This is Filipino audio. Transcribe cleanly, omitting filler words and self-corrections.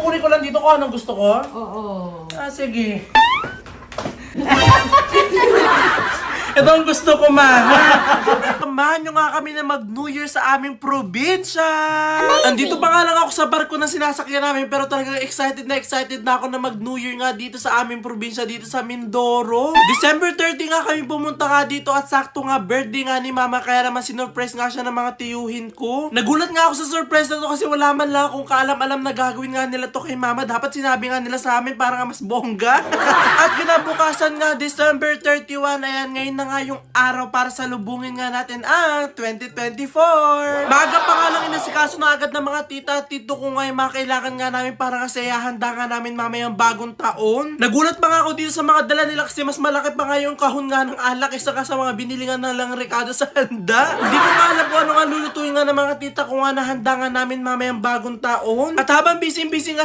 Kunin ko lang dito kung anong gusto ko. Oo. Sige. Ito ang gusto ko, ma. Samahan nyo nga kami na mag-New Year sa aming probinsya. Andito pa nga lang ako sa barko na sinasakyan namin, pero talagang excited na ako na mag-New Year nga dito sa aming probinsya, dito sa Mindoro. December 30 nga kami pumunta nga dito at sakto nga birthday nga ni mama, kaya naman sinurprise nga siya ng mga tiyuhin ko. Nagulat nga ako sa surprise na to kasi wala man lang akong kaalam-alam na gagawin nga nila to kay mama. Dapat sinabi nga nila sa amin para nga mas bongga. At kinabukasan nga December 31, ayan, ngayon na nga yung araw para salubungin nga natin ang 2024. Maga pa nga lang inasikaso na agad ng mga tita at tito ko nga yung mga kailangan nga namin para kasi handa nga namin mamayang bagong taon. Nagulat pa nga ako dito sa mga dala nila kasi mas malaki pa nga yung kahon nga ng alak isa ka sa mga binili nga na lang rekado sa handa. Hindi ko nga alam kung ano nga lulutuin nga ng mga tita ko nga na handa nga namin mamayang bagong taon. At habang busy nga